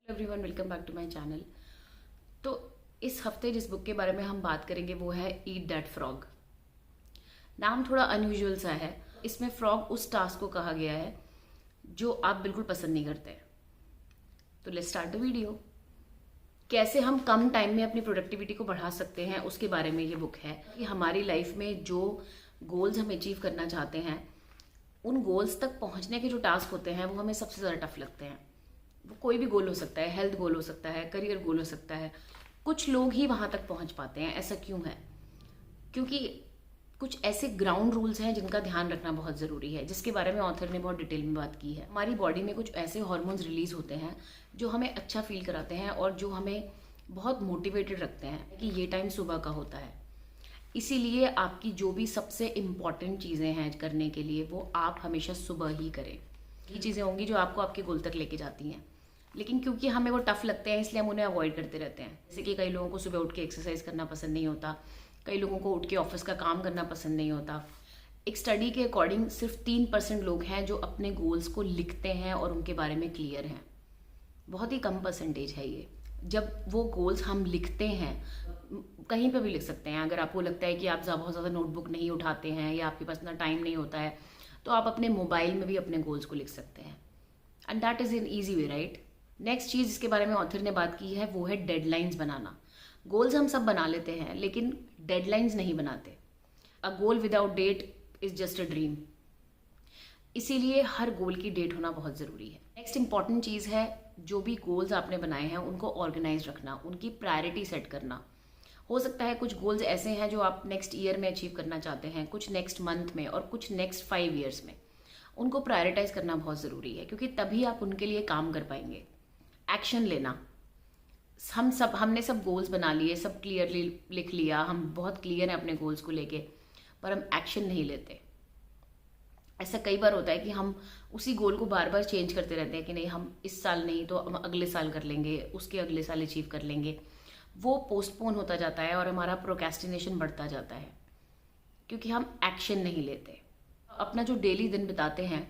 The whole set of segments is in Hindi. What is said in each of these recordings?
Everyone, welcome back to my channel. तो इस हफ्ते जिस बुक के बारे में हम बात करेंगे वो है ईट दैट फ्रॉग। नाम थोड़ा अनयूजुअल सा है। इसमें फ्रॉग उस टास्क को कहा गया है जो आप बिल्कुल पसंद नहीं करते। तो लेट्स स्टार्ट द वीडियो। कैसे हम कम टाइम में अपनी प्रोडक्टिविटी को बढ़ा सकते हैं उसके बारे में ये बुक है कि हमारी लाइफ में जो गोल्स हम अचीव करना चाहते हैं उन गोल्स तक पहुंचने के जो टास्क होते हैं वो हमें सबसे ज़्यादा टफ लगते हैं। वो कोई भी गोल हो सकता है, हेल्थ गोल हो सकता है, करियर गोल हो सकता है। कुछ लोग ही वहां तक पहुंच पाते हैं। ऐसा क्यों है? क्योंकि कुछ ऐसे ग्राउंड रूल्स हैं जिनका ध्यान रखना बहुत ज़रूरी है, जिसके बारे में ऑथर ने बहुत डिटेल में बात की है। हमारी बॉडी में कुछ ऐसे हार्मोन्स रिलीज होते हैं जो हमें अच्छा फील कराते हैं और जो हमें बहुत मोटिवेटेड रखते हैं कि ये टाइम सुबह का होता है। इसीलिए आपकी जो भी सबसे इम्पॉर्टेंट चीज़ें हैं करने के लिए वो आप हमेशा सुबह ही करें। ये चीज़ें होंगी जो आपको आपके गोल तक लेके जाती हैं, लेकिन क्योंकि हमें वो टफ लगते हैं इसलिए हम उन्हें अवॉइड करते रहते हैं। जैसे कि कई लोगों को सुबह उठ के एक्सरसाइज करना पसंद नहीं होता, कई लोगों को उठ के ऑफिस का काम करना पसंद नहीं होता। एक स्टडी के अकॉर्डिंग सिर्फ 3% लोग हैं जो अपने गोल्स को लिखते हैं और उनके बारे में क्लियर हैं। बहुत ही कम परसेंटेज है ये। जब वो गोल्स हम लिखते हैं, कहीं पर भी लिख सकते हैं। अगर आपको लगता है कि आप बहुत ज़्यादा नोटबुक नहीं उठाते हैं या आपके पास इतना टाइम नहीं होता है तो आप अपने मोबाइल में भी अपने गोल्स को लिख सकते हैं। And that is an easy way, right? Next चीज़ जिसके बारे में ऑथर ने बात की है वो है डेडलाइंस बनाना। गोल्स हम सब बना लेते हैं लेकिन डेडलाइंस नहीं बनाते। A goal without date is just a dream. इसीलिए हर गोल की डेट होना बहुत ज़रूरी है। नेक्स्ट इंपॉर्टेंट चीज़ है जो भी गोल्स आपने बनाए हैं उनको ऑर्गेनाइज रखना, उनकी प्रायोरिटी सेट करना। हो सकता है कुछ गोल्स ऐसे हैं जो आप नेक्स्ट ईयर में अचीव करना चाहते हैं, कुछ नेक्स्ट मंथ में और कुछ नेक्स्ट 5 ईयर्स में। उनको प्रायोरिटाइज करना बहुत ज़रूरी है क्योंकि तभी आप उनके लिए काम कर पाएंगे। एक्शन लेना। हमने सब गोल्स बना लिए, सब क्लियरली लिख लिया, हम बहुत क्लियर हैं अपने गोल्स को लेके, पर हम एक्शन नहीं लेते। ऐसा कई बार होता है कि हम उसी गोल को बार बार चेंज करते रहते हैं कि नहीं, हम इस साल नहीं तो हम अगले साल कर लेंगे, उसके अगले साल अचीव कर लेंगे। वो पोस्टपोन होता जाता है और हमारा प्रोक्रेस्टिनेशन बढ़ता जाता है क्योंकि हम एक्शन नहीं लेते। अपना जो डेली दिन बिताते हैं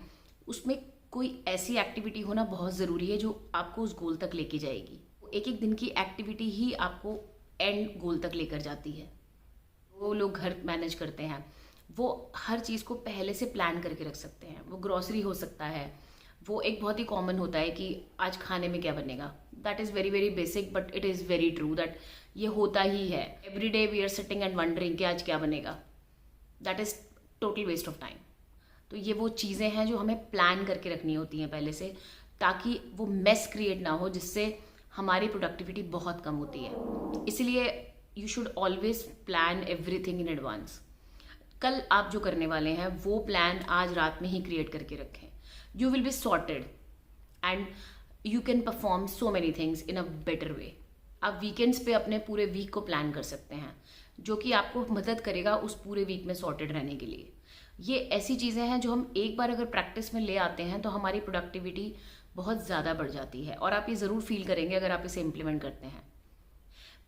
उसमें कोई ऐसी एक्टिविटी होना बहुत ज़रूरी है जो आपको उस गोल तक लेके जाएगी। एक एक दिन की एक्टिविटी ही आपको एंड गोल तक लेकर जाती है। वो लोग घर मैनेज करते हैं वो हर चीज़ को पहले से प्लान करके रख सकते हैं। वो ग्रॉसरी हो सकता है, वो एक बहुत ही कॉमन होता है कि आज खाने में क्या बनेगा। That is very very basic but it is very true that ये होता ही है। Every day we are sitting and wondering कि आज क्या बनेगा। That is total waste of time. तो ये वो चीज़ें हैं जो हमें प्लान करके रखनी होती हैं पहले से, ताकि वो मेस क्रिएट ना हो जिससे हमारी प्रोडक्टिविटी बहुत कम होती है। इसलिए you should always plan everything in advance. कल आप जो करने वाले हैं वो प्लान आज रात में ही क्रिएट करके रखें। You will be sorted and you can perform so many things in a better way. आप वीकेंड्स पे अपने पूरे वीक को प्लान कर सकते हैं जो कि आपको मदद करेगा उस पूरे वीक में सॉर्टेड रहने के लिए। ये ऐसी चीज़ें हैं जो हम एक बार अगर प्रैक्टिस में ले आते हैं तो हमारी प्रोडक्टिविटी बहुत ज़्यादा बढ़ जाती है और आप ये ज़रूर फील करेंगे अगर आप इसे इम्प्लीमेंट करते हैं।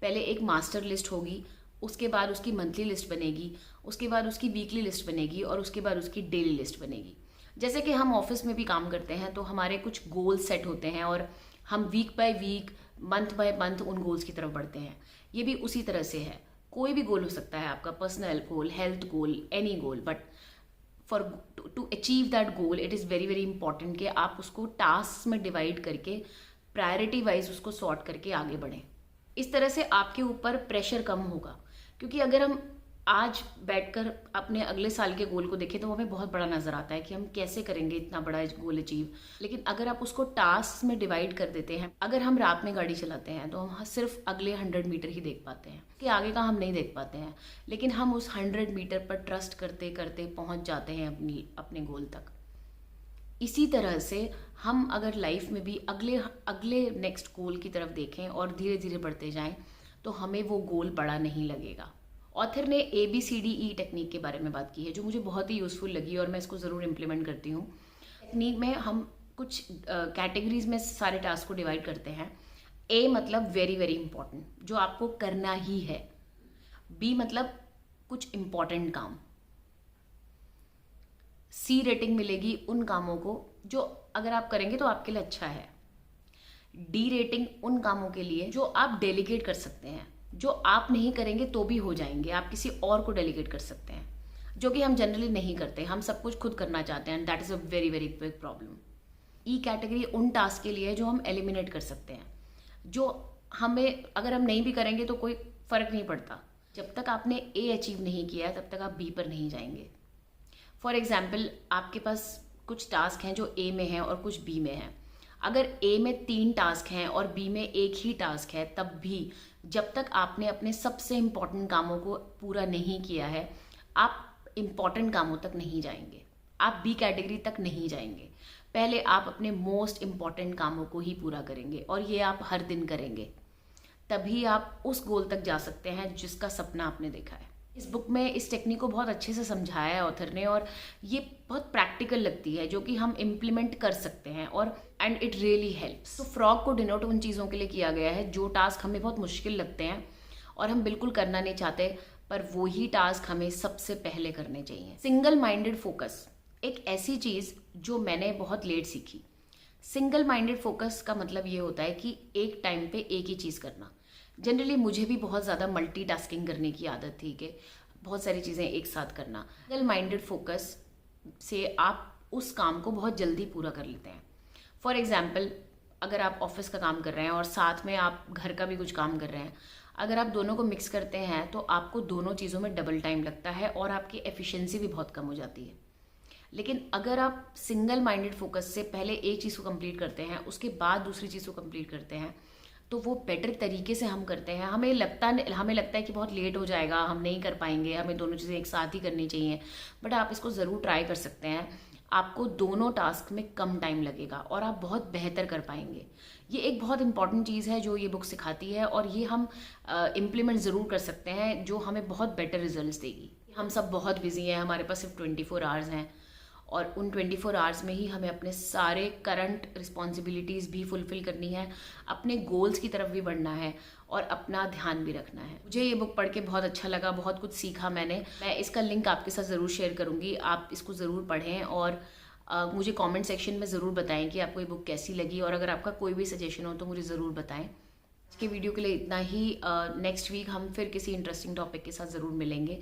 पहले एक मास्टर लिस्ट होगी, उसके बाद उसकी मंथली लिस्ट बनेगी, उसके बाद उसकी वीकली लिस्ट बनेगी और उसके बाद उसकी डेली लिस्ट बनेगी। जैसे कि हम ऑफिस में भी काम करते हैं तो हमारे कुछ गोल्स सेट होते हैं और हम week by week, month by month उन गोल्स की तरफ बढ़ते हैं। ये भी उसी तरह से है। कोई भी गोल हो सकता है, आपका personal goal, health goal, any goal, but for to achieve that goal it is very very important कि आप उसको टास्क में डिवाइड करके प्रायोरिटी वाइज उसको सॉर्ट करके आगे बढ़ें। इस तरह से आपके ऊपर प्रेशर कम होगा क्योंकि अगर हम आज बैठकर अपने अगले साल के गोल को देखें तो हमें बहुत बड़ा नजर आता है कि हम कैसे करेंगे इतना बड़ा गोल अचीव। लेकिन अगर आप उसको टास्क में डिवाइड कर देते हैं, अगर हम रात में गाड़ी चलाते हैं तो हम सिर्फ अगले 100 मीटर ही देख पाते हैं कि आगे का हम नहीं देख पाते हैं, लेकिन हम उस 100 मीटर पर ट्रस्ट करते करते पहुंच जाते हैं अपने गोल तक। इसी तरह से हम अगर लाइफ में भी अगले अगले नेक्स्ट गोल की तरफ देखें और धीरे धीरे बढ़ते जाएं तो हमें वो गोल बड़ा नहीं लगेगा। ऑथर ने ABCDE टेक्निक के बारे में बात की है जो मुझे बहुत ही यूज़फुल लगी और मैं इसको ज़रूर इम्प्लीमेंट करती हूँ। टेक्निक में हम कुछ कैटेगरीज में सारे टास्क को डिवाइड करते हैं। A मतलब वेरी वेरी इंपॉर्टेंट, जो आपको करना ही है। B मतलब कुछ इम्पॉर्टेंट काम। C रेटिंग मिलेगी उन कामों को जो अगर आप करेंगे तो आपके लिए अच्छा है। डी रेटिंग उन कामों के लिए जो आप डेलीगेट कर सकते हैं, जो आप नहीं करेंगे तो भी हो जाएंगे, आप किसी और को डेलीगेट कर सकते हैं, जो कि हम जनरली नहीं करते। हम सब कुछ खुद करना चाहते हैं, that is a very very big problem. E category उन टास्क के लिए है जो हम एलिमिनेट कर सकते हैं, जो हमें अगर हम नहीं भी करेंगे तो कोई फ़र्क नहीं पड़ता। जब तक आपने ए अचीव नहीं किया है तब तक आप बी पर नहीं जाएंगे। फॉर एग्जाम्पल, आपके पास कुछ टास्क हैं जो ए में हैं और कुछ बी में हैं। अगर ए में 3 टास्क हैं और बी में एक ही टास्क है, तब भी जब तक आपने अपने सबसे इम्पॉर्टेंट कामों को पूरा नहीं किया है, आप इम्पॉर्टेंट कामों तक नहीं जाएंगे, आप बी कैटेगरी तक नहीं जाएंगे। पहले आप अपने मोस्ट इम्पॉर्टेंट कामों को ही पूरा करेंगे और ये आप हर दिन करेंगे, तभी आप उस गोल तक जा सकते हैं जिसका सपना आपने देखा है। इस बुक में इस टेक्निक को बहुत अच्छे से समझाया है ऑथर ने, और ये बहुत प्रैक्टिकल लगती है, जो कि हम इम्प्लीमेंट कर सकते हैं, और एंड इट रियली हेल्प्स। तो फ्रॉग को डिनोट उन चीज़ों के लिए किया गया है जो टास्क हमें बहुत मुश्किल लगते हैं और हम बिल्कुल करना नहीं चाहते, पर वो ही टास्क हमें सबसे पहले करने चाहिए। सिंगल माइंडेड फोकस एक ऐसी चीज़ जो मैंने बहुत लेट सीखी। सिंगल माइंडेड फोकस का मतलब ये होता है कि एक टाइम पे एक ही चीज़ करना। जनरली मुझे भी बहुत ज़्यादा मल्टीटास्किंग करने की आदत थी कि बहुत सारी चीज़ें एक साथ करना। सिंगल माइंडेड फोकस से आप उस काम को बहुत जल्दी पूरा कर लेते हैं। फॉर एग्जाम्पल, अगर आप ऑफिस का काम कर रहे हैं और साथ में आप घर का भी कुछ काम कर रहे हैं, अगर आप दोनों को मिक्स करते हैं तो आपको दोनों चीज़ों में डबल टाइम लगता है और आपकी एफिशिएंसी भी बहुत कम हो जाती है। लेकिन अगर आप सिंगल माइंडेड फोकस से पहले एक चीज़ को कंप्लीट करते हैं, उसके बाद दूसरी चीज़ को कंप्लीट करते हैं, तो वो बेटर तरीके से हम करते हैं। हमें लगता है कि बहुत लेट हो जाएगा, हम नहीं कर पाएंगे, हमें दोनों चीज़ें एक साथ ही करनी चाहिए, बट आप इसको ज़रूर ट्राई कर सकते हैं। आपको दोनों टास्क में कम टाइम लगेगा और आप बहुत बेहतर कर पाएंगे। ये एक बहुत इंपॉर्टेंट चीज़ है जो ये बुक सिखाती है, और ये हम इम्प्लीमेंट ज़रूर कर सकते हैं, जो हमें बहुत बेटर रिजल्ट्स देगी। हम सब बहुत बिजी हैं, हमारे पास सिर्फ 24 आवर्स हैं, और उन 24 आवर्स में ही हमें अपने सारे करंट रिस्पॉन्सिबिलिटीज़ भी फुलफ़िल करनी है, अपने गोल्स की तरफ भी बढ़ना है और अपना ध्यान भी रखना है। मुझे ये बुक पढ़ के बहुत अच्छा लगा, बहुत कुछ सीखा मैंने। मैं इसका लिंक आपके साथ ज़रूर शेयर करूँगी, आप इसको ज़रूर पढ़ें, और मुझे कमेंट सेक्शन में ज़रूर बताएं कि आपको ये बुक कैसी लगी, और अगर आपका कोई भी सजेशन हो तो मुझे ज़रूर बताएं। आज के वीडियो के लिए इतना ही। नेक्स्ट वीक हम फिर किसी इंटरेस्टिंग टॉपिक के साथ ज़रूर मिलेंगे।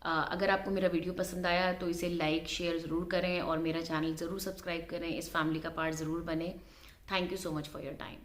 अगर आपको मेरा वीडियो पसंद आया तो इसे लाइक शेयर ज़रूर करें और मेरा चैनल ज़रूर सब्सक्राइब करें, इस फैमिली का पार्ट ज़रूर बने। Thank you so much for your time.